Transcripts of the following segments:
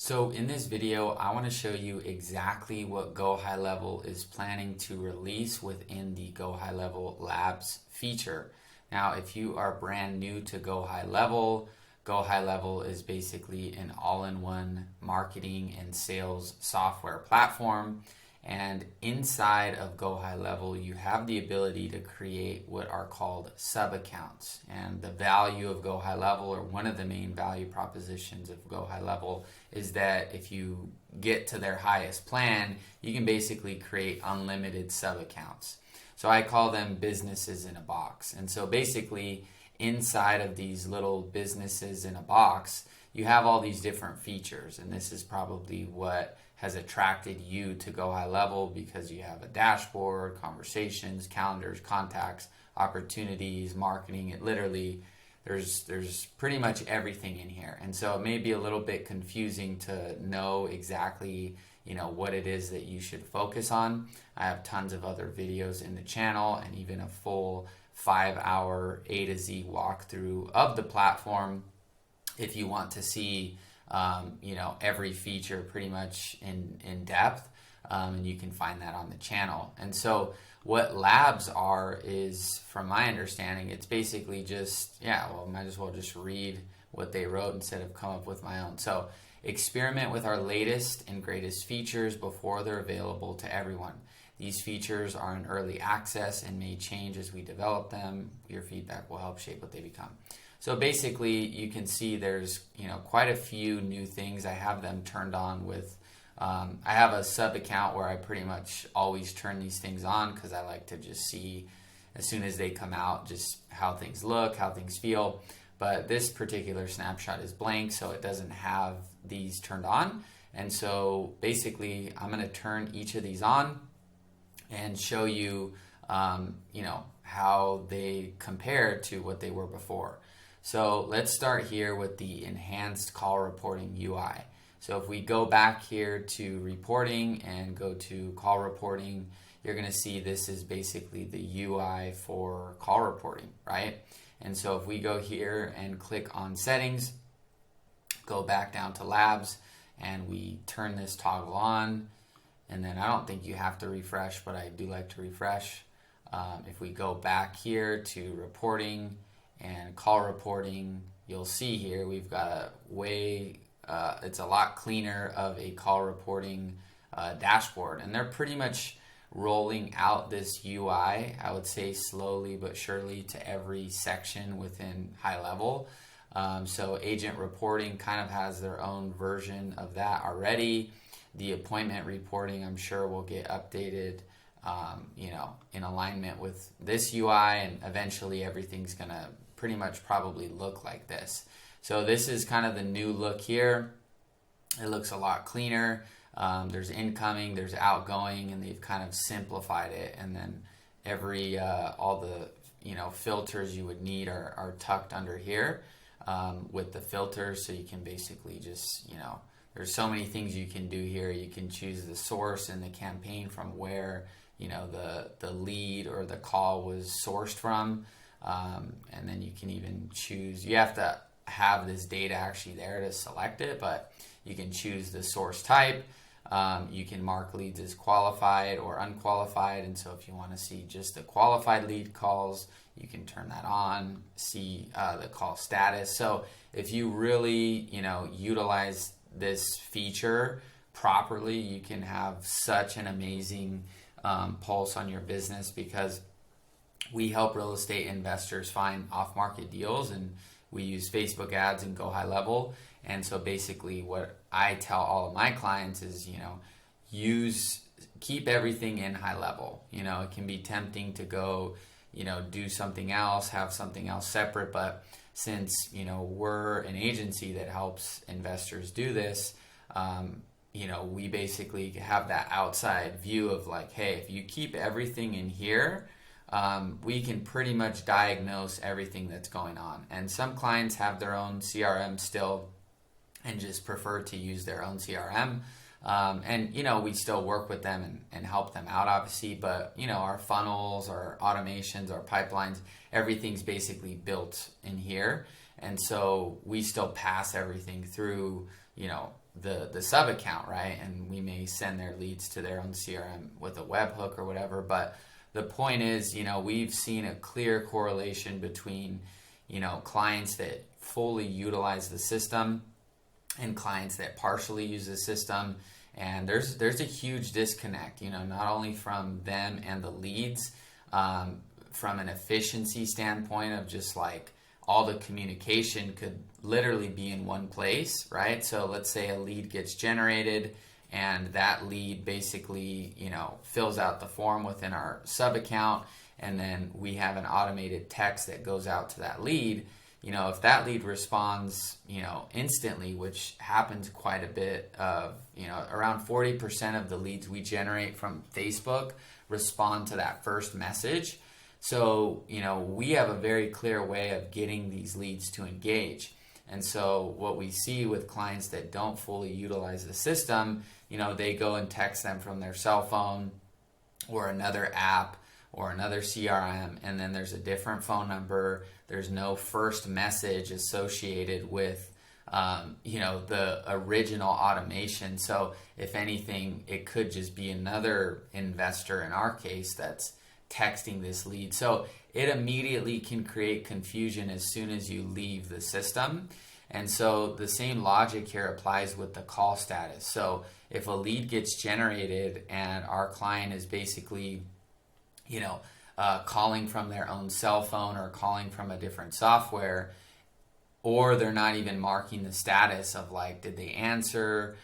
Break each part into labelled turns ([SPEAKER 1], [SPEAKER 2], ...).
[SPEAKER 1] So in this video, I want to show you exactly what GoHighLevel is planning to release within the GoHighLevel Labs feature. Now, if you are brand new to GoHighLevel, GoHighLevel is basically an all-in-one marketing and sales software platform. And inside of GoHighLevel, you have the ability to create what are called sub-accounts. And the value of GoHighLevel, or one of the main value propositions of GoHighLevel, is that if you get to their highest plan, you can basically create unlimited sub-accounts. So I call them businesses in a box. And so basically, inside of these little businesses in a box, you have all these different features. And this is probably what has attracted you to GoHighLevel, because you have a dashboard, conversations, calendars, contacts, opportunities, marketing. It literally, there's pretty much everything in here. And so it may be a little bit confusing to know exactly what it is that you should focus on. I have tons of other videos in the channel and even a full 5-hour A to Z walkthrough of the platform if you want to see every feature pretty much in depth, and you can find that on the channel. And so what labs are is, from my understanding, it's basically just, might as well just read what they wrote instead of come up with my own. So experiment with our latest and greatest features before they're available to everyone. These features are in early access and may change as we develop them. Your feedback will help shape what they become. So basically, you can see there's quite a few new things. I have them turned on with, I have a sub account where I pretty much always turn these things on because I like to just see as soon as they come out just how things look, how things feel. But this particular snapshot is blank, so it doesn't have these turned on. And so basically, I'm going to turn each of these on and show you, how they compare to what they were before. So let's start here with the enhanced call reporting UI. So if we go back here to reporting and go to call reporting, you're going to see this is basically the UI for call reporting, right? And so if we go here and click on settings, go back down to labs, and we turn this toggle on, and then I don't think you have to refresh, but I do like to refresh. If we go back here to reporting and call reporting, you'll see here we've got a it's a lot cleaner of a call reporting dashboard. And they're pretty much rolling out this UI, I would say slowly but surely, to every section within GoHighLevel. So agent reporting kind of has their own version of that already. The appointment reporting, I'm sure, will get updated in alignment with this UI, and eventually everything's going to pretty much probably look like this. So this is kind of the new look here. It looks a lot cleaner. There's incoming, there's outgoing, and they've kind of simplified it. And then all the filters you would need are tucked under here with the filters. So you can basically just there's so many things you can do here. You can choose the source and the campaign from where the lead or the call was sourced from. And then you can even choose, you have to have this data actually there to select it, but you can choose the source type. You can mark leads as qualified or unqualified. And so if you want to see just the qualified lead calls, you can turn that on, see the call status. So if you really, utilize this feature properly, you can have such an amazing pulse on your business, because we help real estate investors find off-market deals, and we use Facebook ads and GoHighLevel. And so basically what I tell all of my clients is, keep everything in GoHighLevel. It can be tempting to go, do something else, have something else separate. But since, we're an agency that helps investors do this, we basically have that outside view of like, hey, if you keep everything in here, we can pretty much diagnose everything that's going on. And some clients have their own CRM still and just prefer to use their own CRM. And we still work with them and help them out, obviously. But, our funnels, our automations, our pipelines, everything's basically built in here. And so we still pass everything through, the sub account, right? And we may send their leads to their own CRM with a webhook or whatever. But the point is, we've seen a clear correlation between, clients that fully utilize the system and clients that partially use the system. And there's a huge disconnect, not only from them and the leads, from an efficiency standpoint of just like all the communication could literally be in one place, right? So let's say a lead gets generated and that lead basically, fills out the form within our sub account, and then we have an automated text that goes out to that lead. If that lead responds, instantly, which happens quite a bit of, around 40% of the leads we generate from Facebook respond to that first message. So, we have a very clear way of getting these leads to engage. And so what we see with clients that don't fully utilize the system, they go and text them from their cell phone or another app or another CRM, and then there's a different phone number. There's no first message associated with, the original automation. So if anything, it could just be another investor in our case that's texting this lead. So it immediately can create confusion as soon as you leave the system. And so the same logic here applies with the call status. So if a lead gets generated and our client is basically, calling from their own cell phone or calling from a different software, or they're not even marking the status of like, did they answer?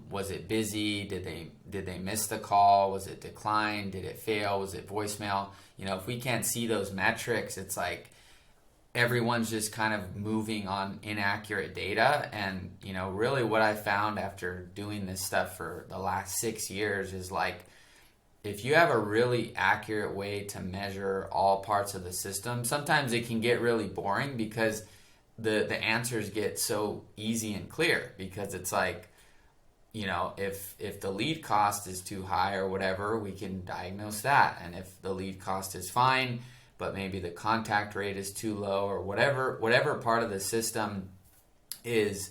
[SPEAKER 1] Was it busy? Did they miss the call? Was it declined? Did it fail? Was it voicemail? If we can't see those metrics, it's like everyone's just kind of moving on inaccurate data. And really what I found after doing this stuff for the last 6 years is like, if you have a really accurate way to measure all parts of the system, sometimes it can get really boring because the answers get so easy and clear, because it's like, if the lead cost is too high or whatever, we can diagnose that. And if the lead cost is fine, but maybe the contact rate is too low or whatever part of the system is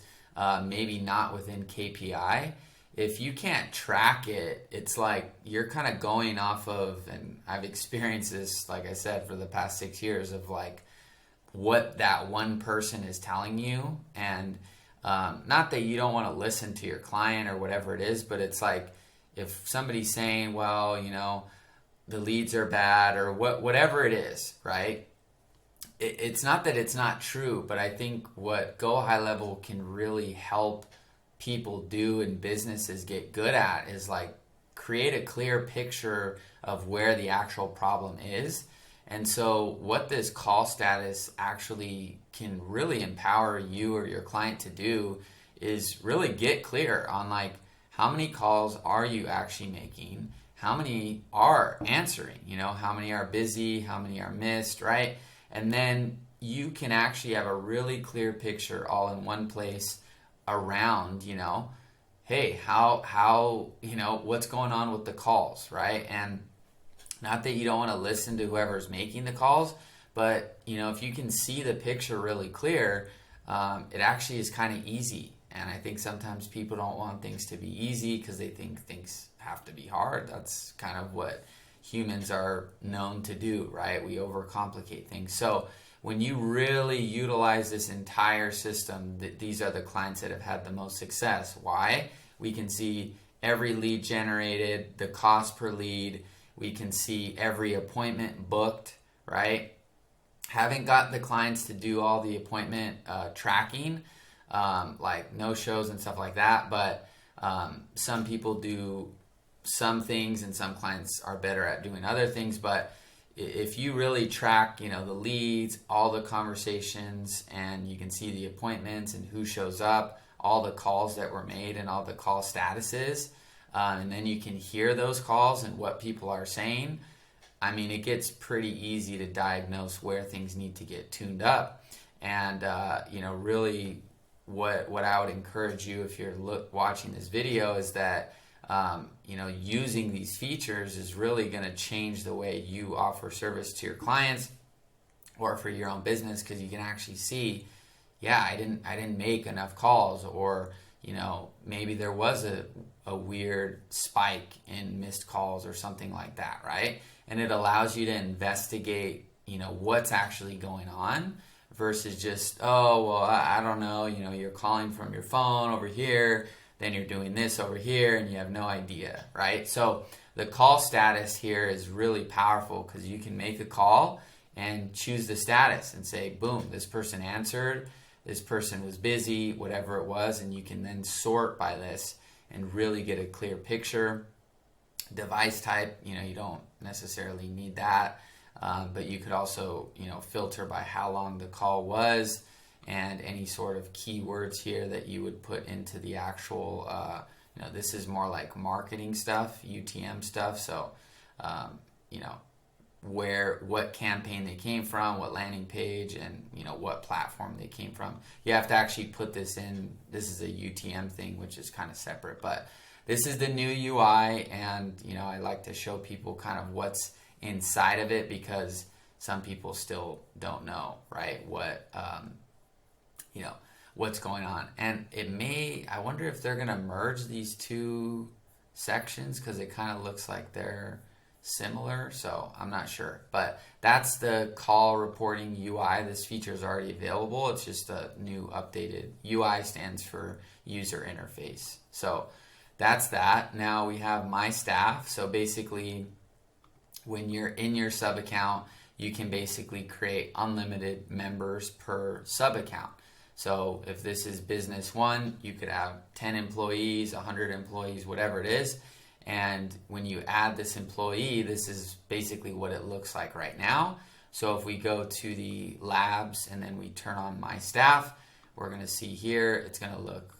[SPEAKER 1] maybe not within KPI, if you can't track it, it's like you're kind of going off of, and I've experienced this, like I said, for the past 6 years, of like what that one person is telling you. And not that you don't want to listen to your client or whatever it is, but it's like if somebody's saying, well, the leads are bad or whatever it is, right? It's not that it's not true, but I think what GoHighLevel can really help people do and businesses get good at is like create a clear picture of where the actual problem is. And so what this call status actually can really empower you or your client to do is really get clear on like, how many calls are you actually making? How many are answering? How many are busy? How many are missed, right? And then you can actually have a really clear picture all in one place around, hey, how what's going on with the calls, right? And not that you don't want to listen to whoever's making the calls, but if you can see the picture really clear, it actually is kind of easy. And I think sometimes people don't want things to be easy because they think things have to be hard. That's kind of what humans are known to do, right? We overcomplicate things. So when you really utilize this entire system, these are the clients that have had the most success. Why? We can see every lead generated, the cost per lead. We can see every appointment booked, right? Haven't got the clients to do all the appointment tracking, like no-shows and stuff like that, but some people do some things and some clients are better at doing other things. But if you really track, the leads, all the conversations, and you can see the appointments and who shows up, all the calls that were made and all the call statuses, and then you can hear those calls and what people are saying, I mean, it gets pretty easy to diagnose where things need to get tuned up. And, really what I would encourage you if you're watching this video is that, using these features is really going to change the way you offer service to your clients or for your own business, because you can actually see, yeah, I didn't make enough calls, or maybe there was a weird spike in missed calls or something like that, right? And it allows you to investigate, what's actually going on versus just, oh, well, I don't know, you're calling from your phone over here, then you're doing this over here, and you have no idea, right? So the call status here is really powerful because you can make a call and choose the status and say, boom, this person answered, this person was busy, whatever it was, and you can then sort by this and really get a clear picture. Device type, you don't necessarily need that, but you could also, filter by how long the call was and any sort of keywords here that you would put into the actual, this is more like marketing stuff, UTM stuff, so, what campaign they came from, what landing page, and what platform they came from. You have to actually put this in. This is a UTM thing, which is kind of separate, but this is the new UI, and I like to show people kind of what's inside of it because some people still don't know, right, what's going on. And I wonder if they're going to merge these two sections because it kind of looks like they're similar, so I'm not sure. But that's the call reporting UI. This feature is already available. It's just a new updated UI, stands for user interface. So that's that. Now we have my staff. So basically, when you're in your sub account, you can basically create unlimited members per sub account. So if this is business one, you could have 10 employees, 100 employees, whatever it is. And when you add this employee, this is basically what it looks like right now. So if we go to the labs and then we turn on my staff, we're going to see here, it's going to look,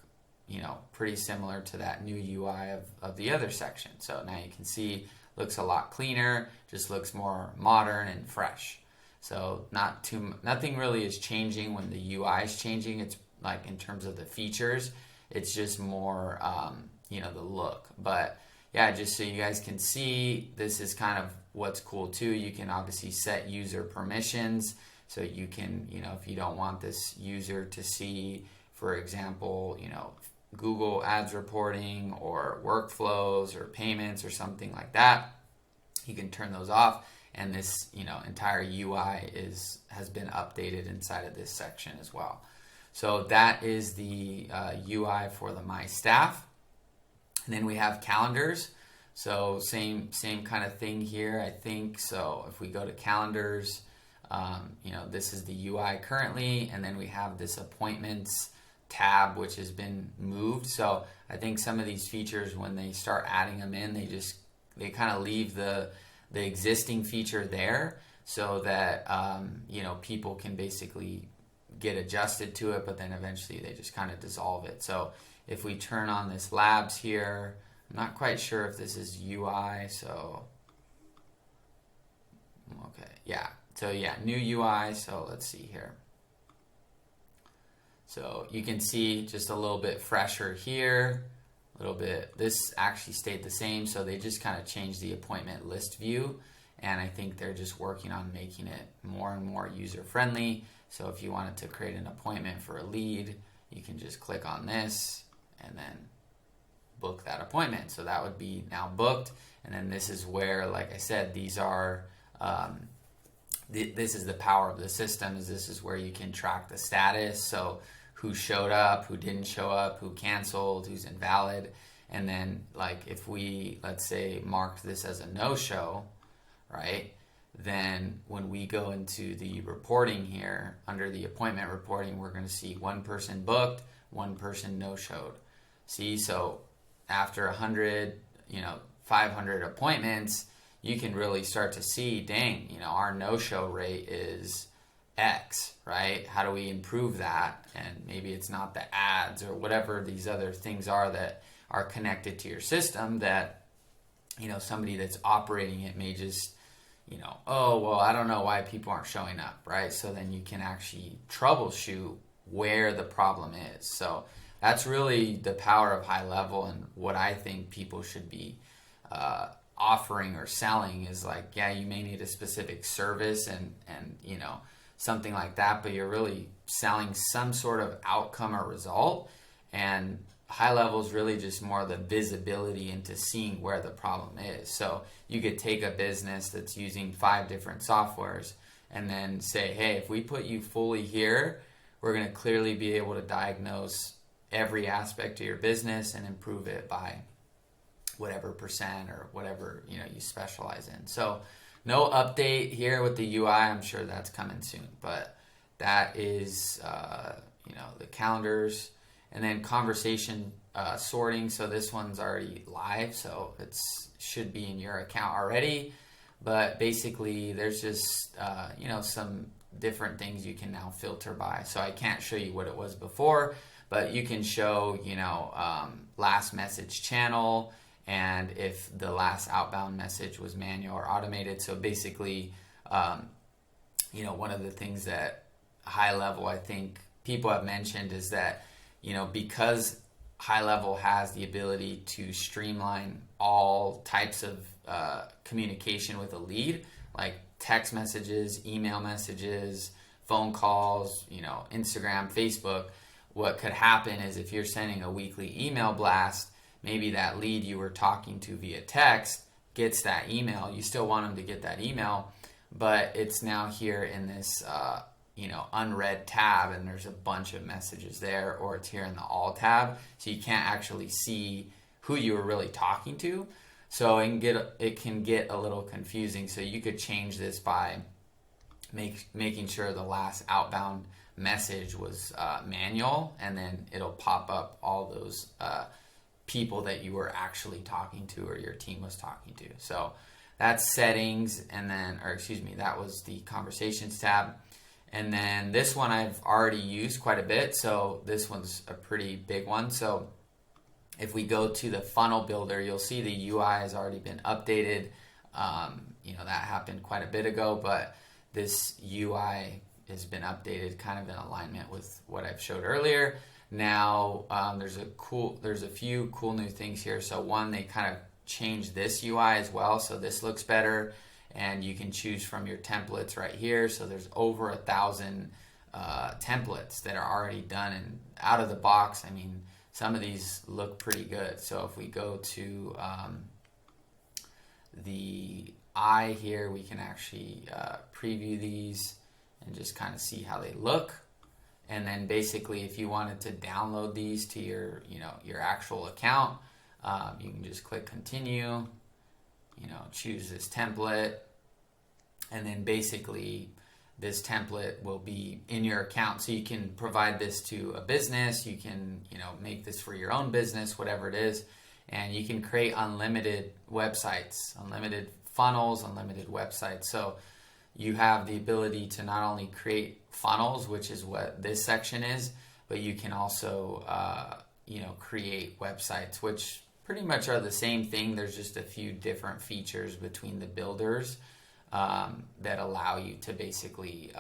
[SPEAKER 1] pretty similar to that new UI of the other section. So now you can see, looks a lot cleaner, just looks more modern and fresh. So nothing really is changing when the UI is changing. It's like in terms of the features, it's just more, the look. But yeah, just so you guys can see, this is kind of what's cool too. You can obviously set user permissions. So you can, if you don't want this user to see, for example, Google ads reporting or workflows or payments or something like that, you can turn those off. And this, entire UI has been updated inside of this section as well. So that is the UI for the My Staff. And then we have calendars. So same kind of thing here, I think. So if we go to calendars, this is the UI currently, and then we have this appointments tab, which has been moved. So I think some of these features, when they start adding them in, they kind of leave the existing feature there so that people can basically get adjusted to it, but then eventually they just kind of dissolve it. So if we turn on this labs here, I'm not quite sure if this is UI, so okay, yeah. So yeah, new UI, so let's see here. So you can see just a little bit fresher here, a little bit, this actually stayed the same, so they just kind of changed the appointment list view, and I think they're just working on making it more and more user-friendly. So if you wanted to create an appointment for a lead, you can just click on this and then book that appointment. So that would be now booked, and then this is where, like I said, these are, this is the power of the system, is this is where you can track the status, so who showed up, who didn't show up, who canceled, who's invalid. And then like if we, let's say, marked this as a no-show, right, then when we go into the reporting here, under the appointment reporting, we're going to see one person booked, one person no-showed. See, so after 100, 500 appointments, you can really start to see, dang, our no-show rate is X, right? How do we improve that? And maybe it's not the ads or whatever these other things are that are connected to your system that, somebody that's operating it may just, oh, well, I don't know why people aren't showing up, right? So then you can actually troubleshoot where the problem is. So that's really the power of HighLevel, and what I think people should be offering or selling is like, yeah, you may need a specific service and something like that, but you're really selling some sort of outcome or result. And high level is really just more the visibility into seeing where the problem is. So you could take a business that's using 5 different softwares and then say, hey, if we put you fully here, we're going to clearly be able to diagnose every aspect of your business and improve it by whatever percent or whatever you specialize in. So no update here with the UI. I'm sure that's coming soon, but that is the calendars. And then conversation sorting. So this one's already live, so it should be in your account already. But basically, there's just some different things you can now filter by. So I can't show you what it was before, but you can show last message channel, and if the last outbound message was manual or automated. So basically, one of the things that high level I think people have mentioned is that because high level has the ability to streamline all types of communication with a lead, like text messages, email messages, phone calls, Instagram, Facebook. What could happen is if you're sending a weekly email blast, maybe that lead you were talking to via text gets that email. You still want them to get that email, but it's now here in this unread tab, and there's a bunch of messages there, or it's here in the all tab, so you can't actually see who you were really talking to. So it can get a little confusing. So you could change this by making sure the last outbound message was manual, and then it'll pop up all those people that you were actually talking to or your team was talking to. So that's settings, and then, that was the conversations tab. And then this one I've already used quite a bit, so this one's a pretty big one. So if we go to the funnel builder, you'll see the UI has already been updated. That happened quite a bit ago, but this UI has been updated kind of in alignment with what I've showed earlier. Now there's a few cool new things here. So one, they kind of changed this UI as well, so this looks better. And you can choose from your templates right here. So there's over 1,000 templates that are already done and out of the box. I mean, some of these look pretty good. So if we go to the eye here, we can actually preview these and just kind of see how they look. And then basically, if you wanted to download these to your actual account, you can just click continue. Choose this template, and then basically this template will be in your account. So you can provide this to a business, you can make this for your own business, whatever it is, and you can create unlimited websites, unlimited funnels, unlimited websites. So you have the ability to not only create funnels, which is what this section is, but you can also create websites, which pretty much are the same thing. There's just a few different features between the builders that allow you to basically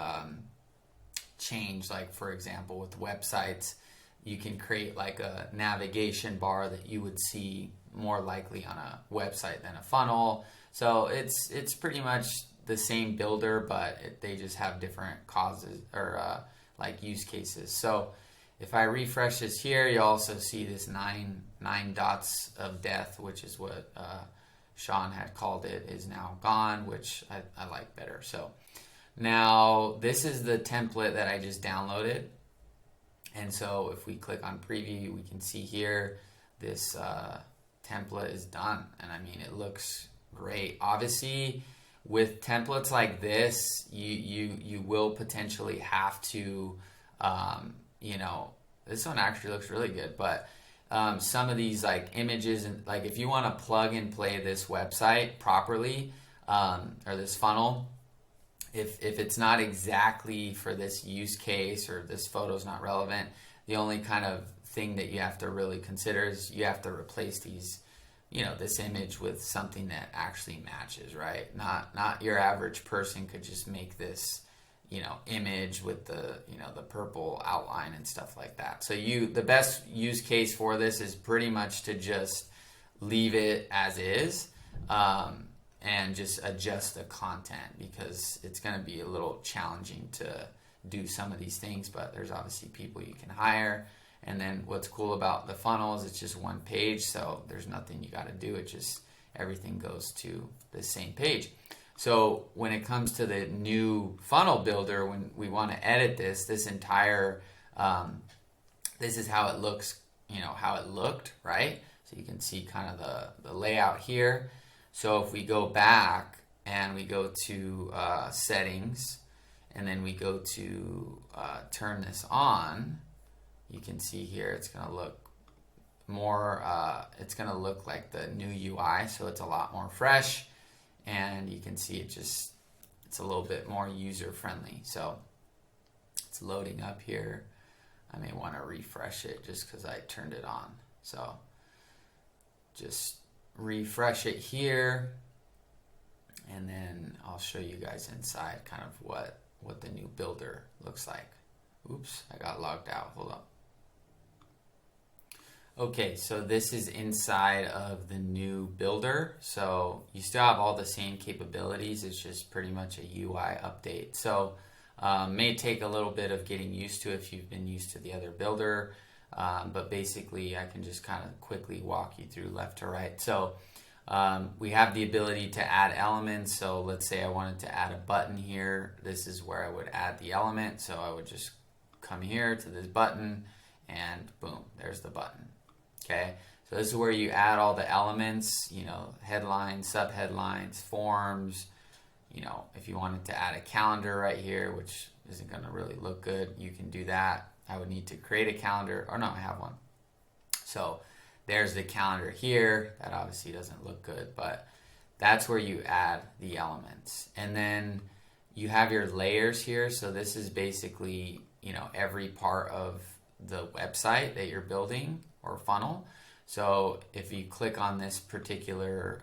[SPEAKER 1] change. Like, for example, with websites, you can create like a navigation bar that you would see more likely on a website than a funnel. So it's pretty much the same builder, but they just have different causes or like use cases. So if I refresh this here, you'll also see this nine dots of death, which is what Sean had called it, is now gone, which I like better. So now this is the template that I just downloaded. And so if we click on preview, we can see here this template is done. And I mean, it looks great. Obviously, with templates like this, you will potentially have to this one actually looks really good, but some of these like images, and like if you want to plug and play this website properly, or this funnel, if it's not exactly for this use case or this photo is not relevant, the only kind of thing that you have to really consider is you have to replace these, this image with something that actually matches, right? Not your average person could just make this image with the the purple outline and stuff like that. So the best use case for this is pretty much to just leave it as is, and just adjust the content, because it's going to be a little challenging to do some of these things, but there's obviously people you can hire. And then what's cool about the funnel is it's just one page, so there's nothing you got to do. It just, everything goes to the same page. So when it comes to the new funnel builder, when we want to edit this entire, this is how it looks, how it looked, right? So you can see kind of the layout here. So if we go back and we go to settings, and then we go to turn this on, you can see here it's going to look more, it's going to look like the new UI, so it's a lot more fresh, and you can see it's a little bit more user friendly. So it's loading up here. I may want to refresh it just because I turned it on. So just refresh it here, and then I'll show you guys inside kind of what the new builder looks like. Oops, I got logged out. Hold up. Okay, so this is inside of the new builder. So you still have all the same capabilities. It's just pretty much a UI update. So may take a little bit of getting used to if you've been used to the other builder. But basically, I can just kind of quickly walk you through left to right. So we have the ability to add elements. So let's say I wanted to add a button here. This is where I would add the element. So I would just come here to this button, and boom, there's the button. Okay, so this is where you add all the elements, headlines, subheadlines, forms. If you wanted to add a calendar right here, which isn't going to really look good, you can do that. I would need to create a calendar, or no, I have one. So there's the calendar here. That obviously doesn't look good, but that's where you add the elements. And then you have your layers here. So this is basically, every part of the website that you're building or funnel. So if you click on this particular,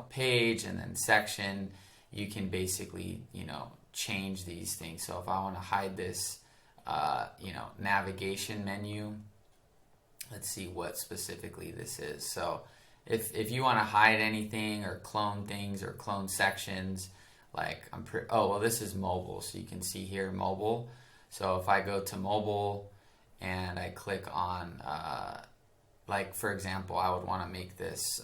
[SPEAKER 1] page and then section, you can basically, change these things. So if I want to hide this, navigation menu, let's see what specifically this is. So if you want to hide anything or clone things or clone sections, like this is mobile. So you can see here mobile. So if I go to mobile and I click on, for example, I would want to make this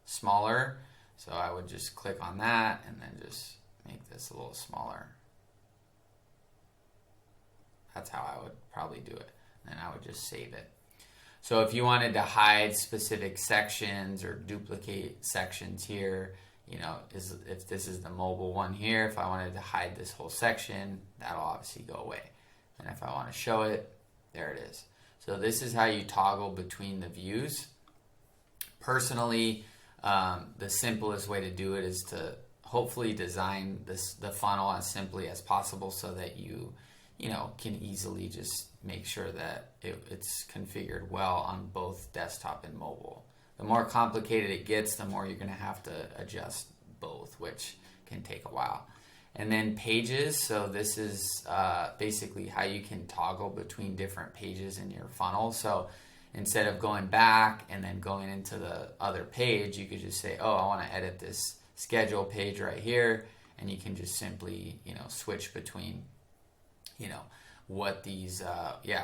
[SPEAKER 1] smaller. So I would just click on that and then just make this a little smaller. That's how I would probably do it. And I would just save it. So if you wanted to hide specific sections or duplicate sections here, if this is the mobile one here, if I wanted to hide this whole section, that'll obviously go away. And if I want to show it, there it is. So this is how you toggle between the views. Personally, the simplest way to do it is to hopefully design the funnel as simply as possible so that you can easily just make sure that it's configured well on both desktop and mobile. The more complicated it gets, the more you're going to have to adjust both, which can take a while. And then pages, so this is basically how you can toggle between different pages in your funnel. So instead of going back and then going into the other page, you could just say, I want to edit this schedule page right here, and you can just simply, switch between, what these,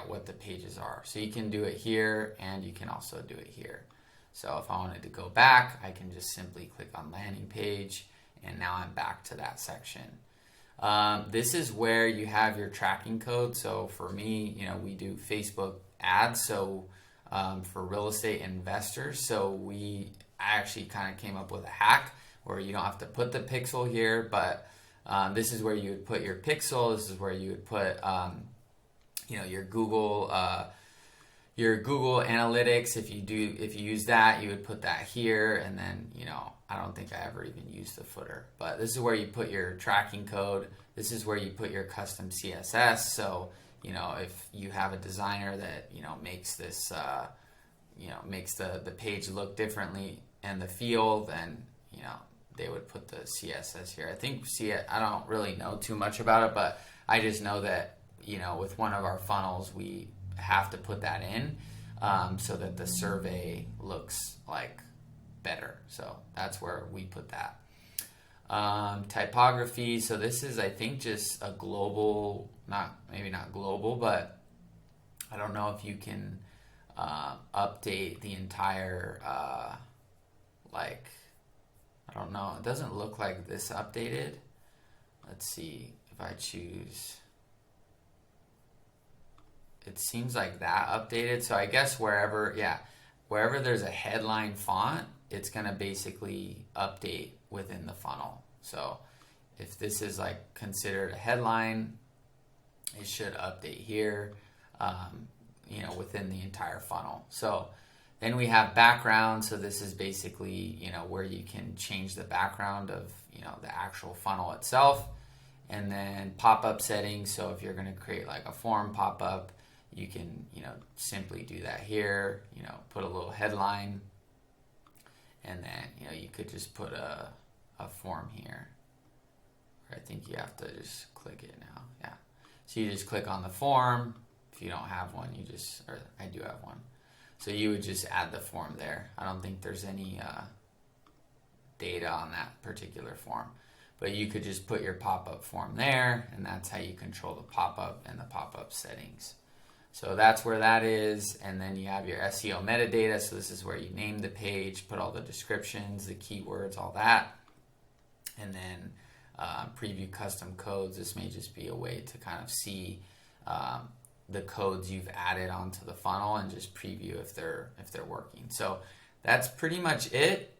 [SPEAKER 1] what the pages are. So you can do it here, and you can also do it here. So if I wanted to go back, I can just simply click on landing page, and now I'm back to that section. This is where you have your tracking code. So for me, we do Facebook ads. So for real estate investors, so I actually kind of came up with a hack where you don't have to put the pixel here, but this is where you would put your pixel. This is where you would put, your Google Analytics. If you use that, you would put that here, and then I don't think I ever even used the footer, but this is where you put your tracking code. This is where you put your custom CSS. So if you have a designer that makes this makes the page look differently and the feel, then they would put the CSS here. I don't really know too much about it, but I just know that with one of our funnels we have to put that in so that the survey looks like better. So that's where we put that. Typography. So this is, I think, just a global, maybe not global, but I don't know if you can update the entire, like, I don't know. It doesn't look like this updated. Let's see if I choose. It seems like that updated. So I guess wherever there's a headline font, it's going to basically update within the funnel. So if this is like considered a headline, it should update here, within the entire funnel. So then we have background. So this is basically, where you can change the background of, the actual funnel itself. And then pop-up settings. So if you're going to create like a form pop-up, you can, simply do that here, put a little headline. And then, you could just put a form here. I think you have to just click it now. Yeah. So you just click on the form. If you don't have one, I do have one. So you would just add the form there. I don't think there's any data on that particular form. But you could just put your pop-up form there, and that's how you control the pop-up and the pop-up settings. So that's where that is, and then you have your SEO metadata. So this is where you name the page, put all the descriptions, the keywords, all that. And then preview custom codes. This may just be a way to kind of see the codes you've added onto the funnel and just preview if they're working. So that's pretty much it.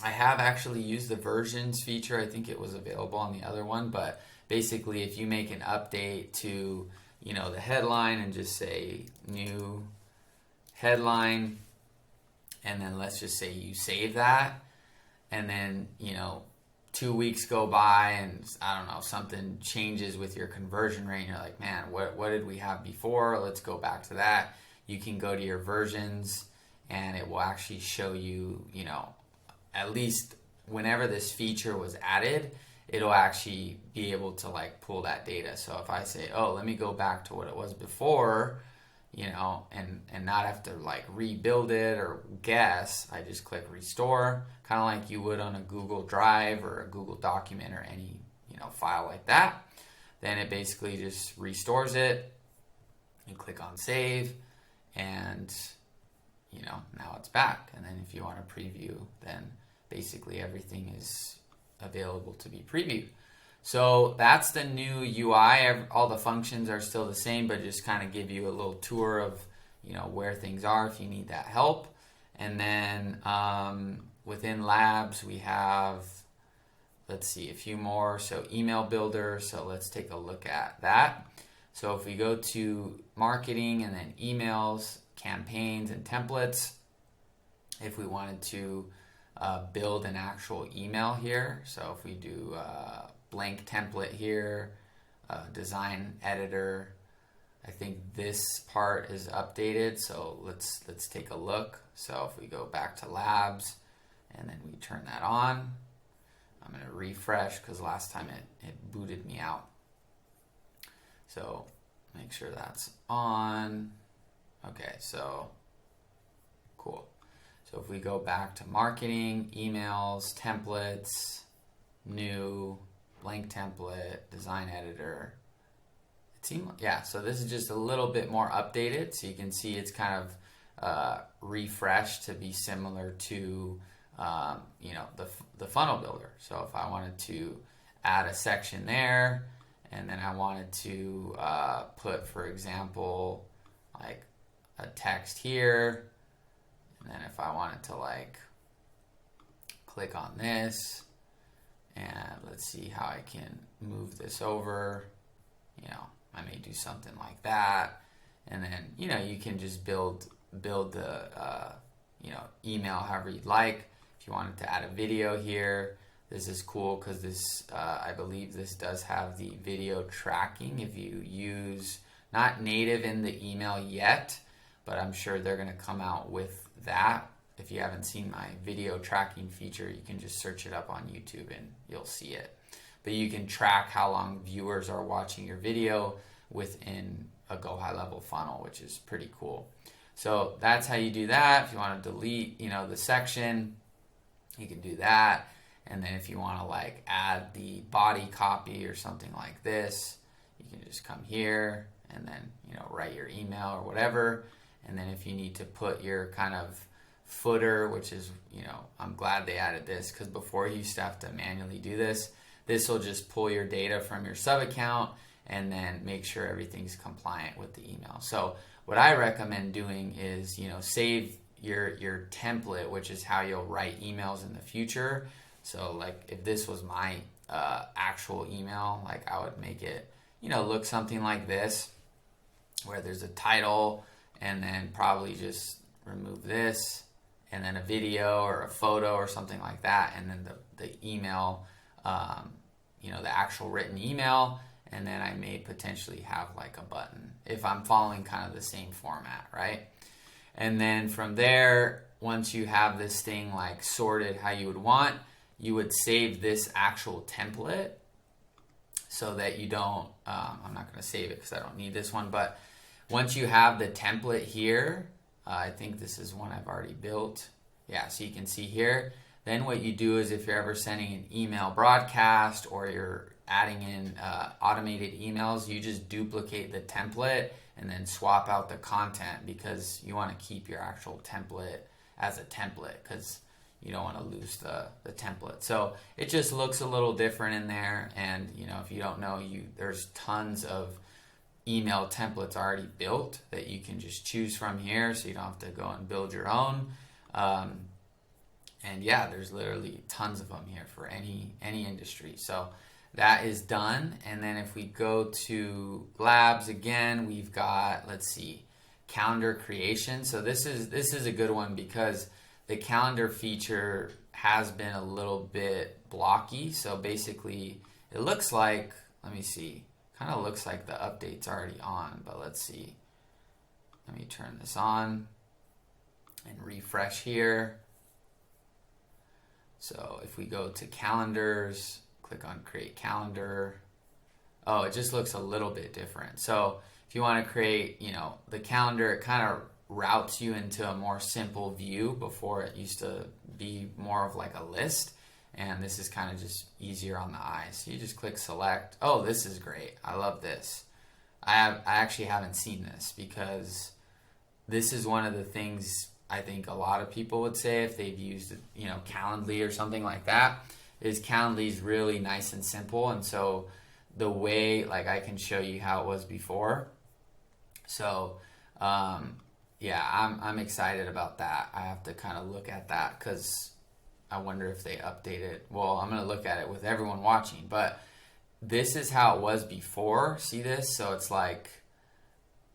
[SPEAKER 1] I have actually used the versions feature. I think it was available on the other one, but basically if you make an update to the headline and just say new headline, and then let's just say you save that, and then 2 weeks go by and I don't know, something changes with your conversion rate and you're like, man, what did we have before? Let's go back to that. You can go to your versions and it will actually show you, at least whenever this feature was added, it'll actually be able to like pull that data. So if I say, oh, let me go back to what it was before, and not have to like rebuild it or guess, I just click restore, kind of like you would on a Google Drive or a Google document or any, file like that. Then it basically just restores it. You click on save and, now it's back. And then if you want to preview, then basically everything is available to be previewed. So that's the new UI. All the functions are still the same, but just kind of give you a little tour of where things are if you need that help. And then within labs we have, let's see, a few more. So email builder. So let's take a look at that. So if we go to marketing and then emails, campaigns, and templates, if we wanted to build an actual email here. So if we do blank template here, design editor, I think this part is updated. So let's take a look. So if we go back to labs and then we turn that on, I'm going to refresh because last time it booted me out. So make sure that's on. Okay, so cool. So if we go back to marketing, emails, templates, new, blank template, design editor, it seemed, so this is just a little bit more updated. So you can see it's kind of refreshed to be similar to the funnel builder. So if I wanted to add a section there, and then I wanted to put, for example, like a text here, and then if I wanted to like click on this, and let's see how I can move this over, I may do something like that, and then you can just build the email however you'd like. If you wanted to add a video here, this is cool because this I believe this does have the video tracking if you use, not native in the email yet, but I'm sure they're going to come out with that. If you haven't seen my video tracking feature, you can just search it up on YouTube and you'll see it. But you can track how long viewers are watching your video within a GoHighLevel funnel, which is pretty cool. So that's how you do that. If you want to delete, the section, you can do that. And then if you want to like add the body copy or something like this, you can just come here and then, write your email or whatever. And then if you need to put your kind of footer, which is, I'm glad they added this, because before you used to have to manually do this. This will just pull your data from your sub account and then make sure everything's compliant with the email. So what I recommend doing is, save your template, which is how you'll write emails in the future. So like if this was my actual email, like I would make it, look something like this, where there's a title and then probably just remove this and then a video or a photo or something like that, and then the email, the actual written email, and then I may potentially have like a button if I'm following kind of the same format, right? And then from there, once you have this thing like sorted how you would want, you would save this actual template so that you don't, I'm not going to save it because I don't need this one, but once you have the template here, I think this is one I've already built. Yeah, so you can see here. Then what you do is if you're ever sending an email broadcast or you're adding in automated emails, you just duplicate the template and then swap out the content, because you want to keep your actual template as a template because you don't want to lose the template. So it just looks a little different in there. And if you don't know, there's tons of email templates already built that you can just choose from here, so you don't have to go and build your own. And yeah, there's literally tons of them here for any industry. So that is done. And then if we go to labs again, we've got, let's see, calendar creation. So this is a good one because the calendar feature has been a little bit blocky. So basically it looks like, let me see, kind of looks like the update's already on, but let's see. Let me turn this on and refresh here. So if we go to calendars, click on create calendar. Oh, it just looks a little bit different. So if you want to create, the calendar, it kind of routes you into a more simple view. Before it used to be more of like a list, and this is kind of just easier on the eye. So you just click select. Oh, this is great. I love this. I actually haven't seen this, because this is one of the things I think a lot of people would say if they've used, Calendly or something like that, is Calendly is really nice and simple. And so the way, like, I can show you how it was before. So, yeah, I'm excited about that. I have to kind of look at that because I wonder if they update it. Well, I'm going to look at it with everyone watching, but this is how it was before. See this? So it's like,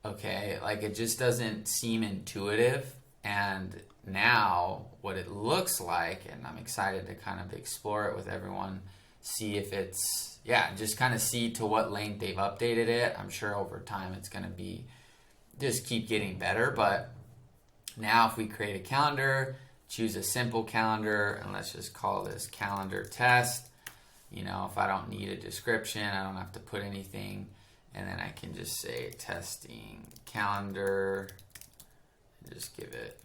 [SPEAKER 1] okay, like it just doesn't seem intuitive. And now what it looks like, and I'm excited to kind of explore it with everyone, see if it's, just kind of see to what length they've updated it. I'm sure over time it's going to be, just keep getting better. But now if we create a calendar, choose a simple calendar, and let's just call this calendar test. If I don't need a description, I don't have to put anything. And then I can just say testing calendar, and just give it,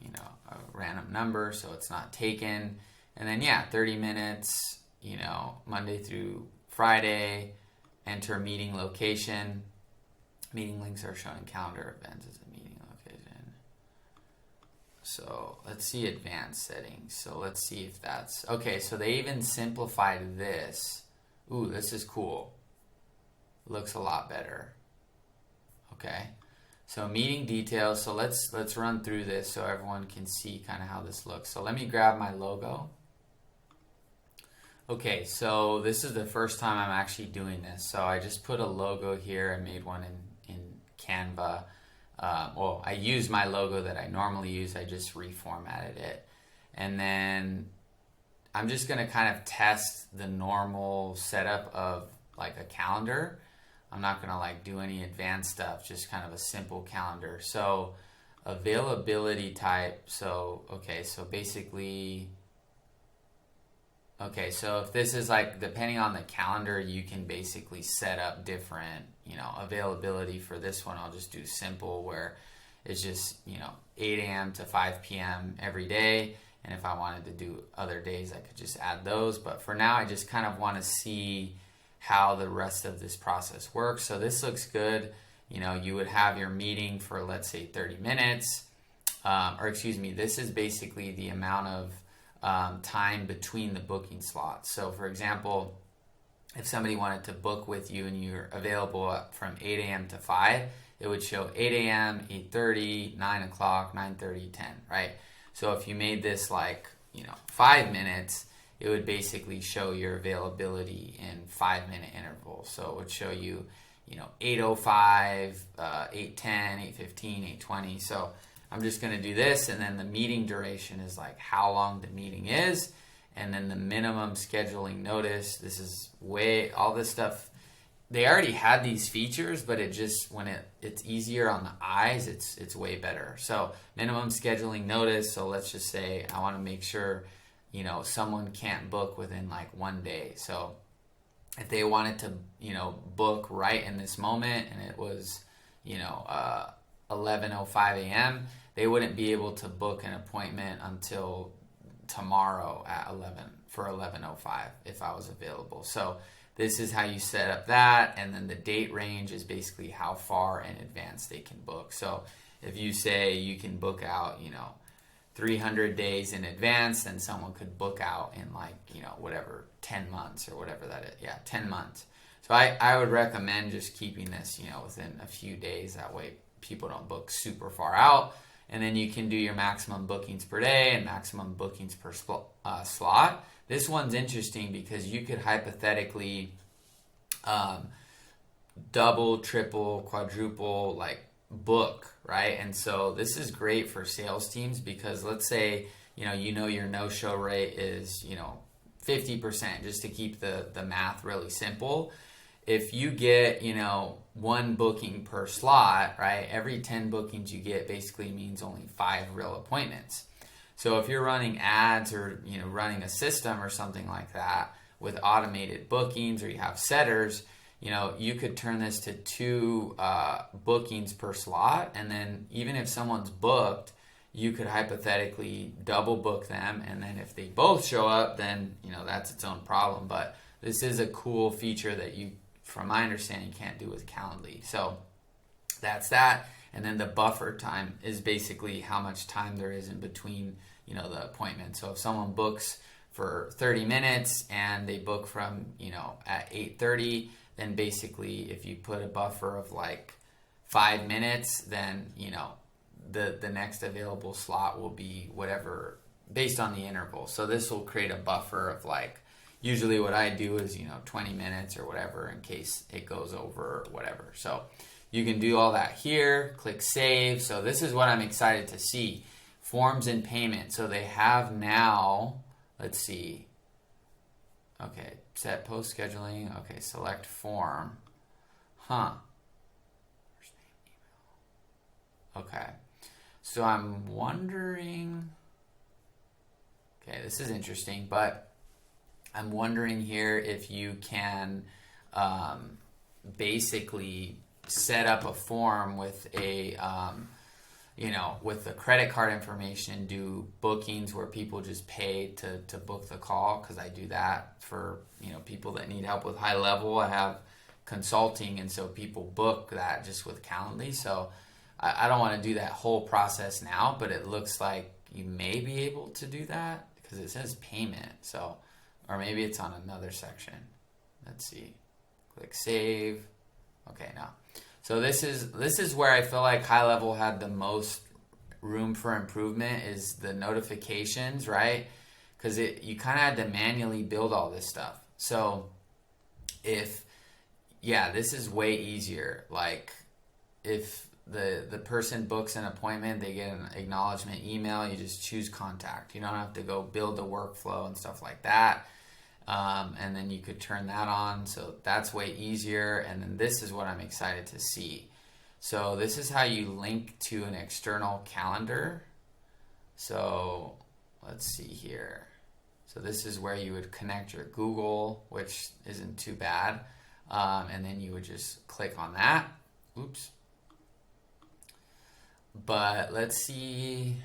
[SPEAKER 1] a random number so it's not taken. And then 30 minutes, Monday through Friday, enter meeting location. Meeting links are shown in calendar events as a meeting location. So let's see advanced settings. So let's see if that's, okay, so they even simplified this. Ooh, this is cool. Looks a lot better. Okay. So meeting details. So let's run through this so everyone can see kind of how this looks. So let me grab my logo. Okay, so this is the first time I'm actually doing this. So I just put a logo here. I made one in Canva. I used my logo that I normally use. I just reformatted it. And then I'm just going to kind of test the normal setup of like a calendar. I'm not going to like do any advanced stuff, just kind of a simple calendar. So availability type. So, okay, so basically, okay, so if this is like, depending on the calendar, you can basically set up different, availability. For this one, I'll just do simple, where it's just, 8 a.m. to 5 p.m. every day. And if I wanted to do other days, I could just add those. But for now, I just kind of want to see how the rest of this process works. So this looks good. you would have your meeting for, let's say, 30 minutes. Or excuse me, this is basically the amount of time between the booking slots. So for example, if somebody wanted to book with you and you're available from 8 a.m. to 5, it would show 8 a.m., 8:30, 9 o'clock, 9:30, 10, right? So if you made this 5 minutes, it would basically show your availability in 5-minute intervals. So it would show you, 8:05, 8:10, 8:15, 8:20. So I'm just going to do this, and then the meeting duration is how long the meeting is, and then the minimum scheduling notice. This is all this stuff. They already had these features, but it just, when it's easier on the eyes, it's way better. So minimum scheduling notice. So let's just say I want to make sure, someone can't book within 1 day. So if they wanted to, book right in this moment, and it was, 11:05 a.m., they wouldn't be able to book an appointment until tomorrow at 11:05 if I was available. So this is how you set up that, and then the date range is basically how far in advance they can book. So if you say you can book out, 300 days in advance, then someone could book out in 10 months or whatever that is. Yeah, 10 months. So I would recommend just keeping this, within a few days. That way people don't book super far out. And then you can do your maximum bookings per day and maximum bookings per slot. This one's interesting because you could hypothetically double, triple, quadruple, book, right? And so this is great for sales teams because let's say, your no-show rate is, 50%, just to keep the math really simple. If you get, 1 booking per slot, right, every 10 bookings you get basically means only 5 real appointments. So if you're running ads or, running a system or something like that with automated bookings, or you have setters, you could turn this to 2 bookings per slot. And then even if someone's booked, you could hypothetically double book them. And then if they both show up, then, that's its own problem. But this is a cool feature that you, from my understanding, can't do with Calendly. So that's that. And then the buffer time is basically how much time there is in between, the appointment. So if someone books for 30 minutes and they book from, at 8:30, then basically if you put a buffer of 5 minutes, then, the next available slot will be whatever based on the interval. So this will create a buffer of usually what I do is, 20 minutes or whatever in case it goes over or whatever. So you can do all that here, click save. So this is what I'm excited to see. Forms and payment. So they have now, let's see. Okay, set post scheduling. Okay, select form. Okay. So I'm wondering, okay, this is interesting, but I'm wondering here if you can basically set up a form with a, with the credit card information, do bookings where people just pay to book the call, because I do that for, people that need help with high level. I have consulting, and so people book that just with Calendly. So I don't want to do that whole process now, but it looks like you may be able to do that because it says payment. So, or maybe it's on another section. Let's see. Click save. Okay, now. So this is where I feel like high level had the most room for improvement, is the notifications, right? Because you kind of had to manually build all this stuff. So this is way easier. If the person books an appointment, they get an acknowledgement email, you just choose contact. You don't have to go build the workflow and stuff like that. And then you could turn that on. So that's way easier. And then this is what I'm excited to see. So this is how you link to an external calendar. So let's see here. So this is where you would connect your Google, which isn't too bad. And then you would just click on that. Oops. But let's see.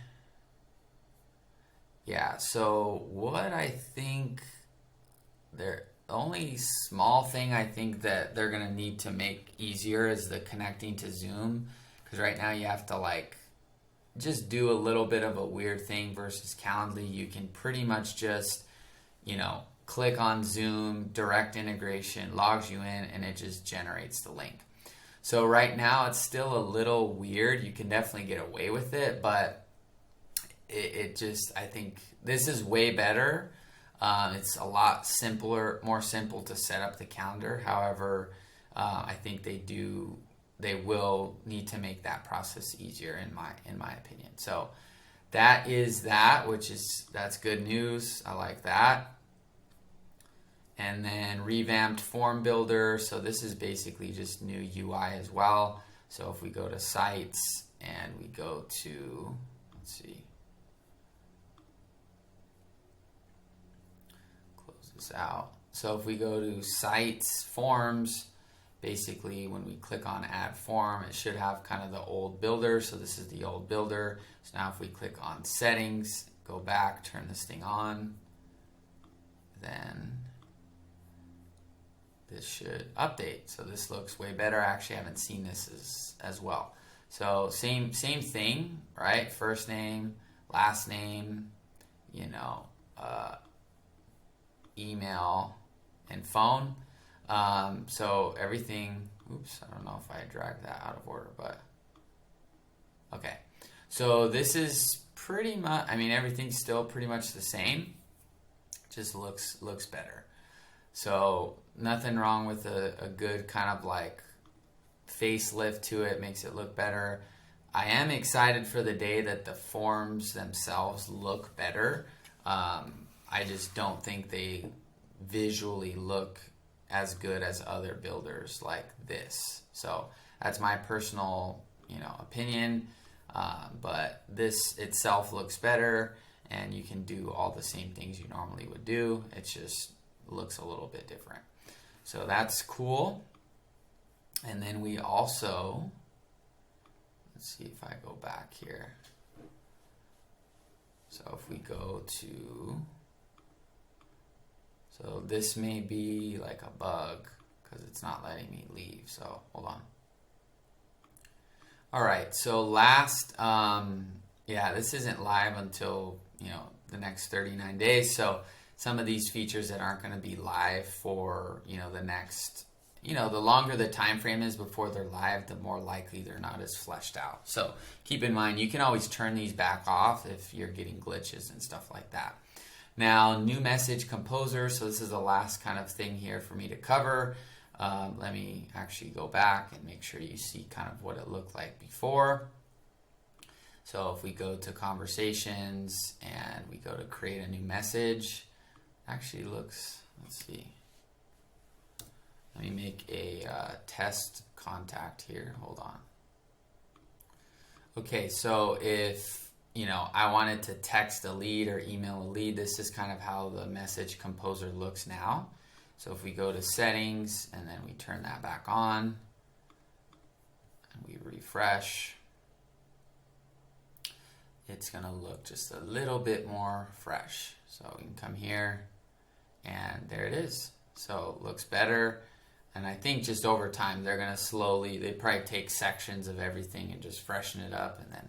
[SPEAKER 1] Yeah, so what I think the only small thing I think that they're going to need to make easier is the connecting to Zoom. Because right now you have to like just do a little bit of a weird thing versus Calendly. You can pretty much just, click on Zoom, direct integration, logs you in, and it just generates the link. So right now it's still a little weird. You can definitely get away with it, but I think this is way better. It's a lot simpler, more simple to set up the calendar. However, I think they will need to make that process easier in my opinion. So that is that, that's good news. I like that. And then revamped form builder. So this is basically just new UI as well. So if we go to sites and we go to, let's see, close this out. So if we go to sites, forms, basically when we click on add form, it should have kind of the old builder. So this is the old builder. So now if we click on settings, go back, turn this thing on, then this should update. So this looks way better. I actually haven't seen this as well. So same thing, right? First name, last name, email, and phone. So everything, oops, I don't know if I dragged that out of order, but okay. So this is pretty much, everything's still pretty much the same, just looks better. So nothing wrong with a good kind of like facelift to it, makes it look better. I am excited for the day that the forms themselves look better. I just don't think they visually look as good as other builders like this. So that's my personal, opinion. But this itself looks better, and you can do all the same things you normally would do. It just looks a little bit different. So that's cool. And then we also, let's see if I go back here. So if we go to, so this may be like a bug because it's not letting me leave. So hold on. All right. So last, this isn't live until, the next 39 days. So some of these features that aren't going to be live for, the next, the longer the time frame is before they're live, the more likely they're not as fleshed out. So keep in mind, you can always turn these back off if you're getting glitches and stuff like that. Now, new message composer. So this is the last kind of thing here for me to cover. Let me actually go back and make sure you see kind of what it looked like before. So if we go to conversations and we go to create a new message, actually looks, let's see. Let me make a test contact here. Hold on. Okay, so if I wanted to text a lead or email a lead, this is kind of how the message composer looks now. So if we go to settings and then we turn that back on and we refresh, it's going to look just a little bit more fresh. So we can come here and there it is. So it looks better. And I think just over time, they're going to they probably take sections of everything and just freshen it up. And then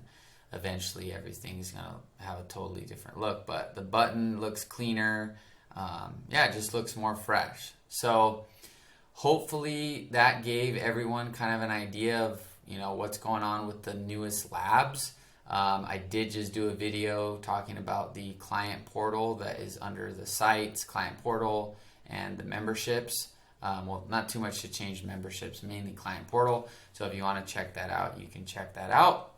[SPEAKER 1] eventually everything's going to have a totally different look. But the button looks cleaner. It just looks more fresh. So hopefully that gave everyone kind of an idea of, what's going on with the newest labs. I did just do a video talking about the client portal that is under the sites, client portal, and the memberships. Not too much to change memberships, mainly client portal. So if you want to check that out, you can check that out.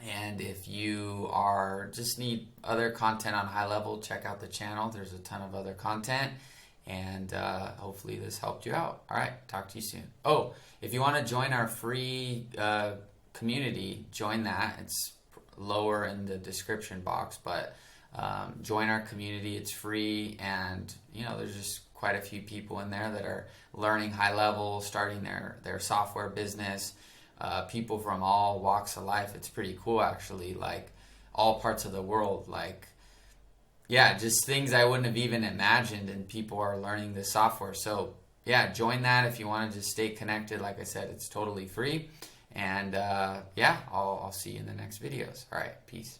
[SPEAKER 1] And if you just need other content on high level, check out the channel. There's a ton of other content. And hopefully this helped you out. All right, talk to you soon. Oh, if you want to join our free community, join that. It's lower in the description box, but join our community. It's free, and there's just quite a few people in there that are learning high level, starting their software business. People from all walks of life. It's pretty cool, actually, like all parts of the world. Like yeah, just things I wouldn't have even imagined, and people are learning this software. So yeah, join that if you want to just stay connected. Like I said, it's totally free. And yeah, I'll see you in the next videos. All right, peace.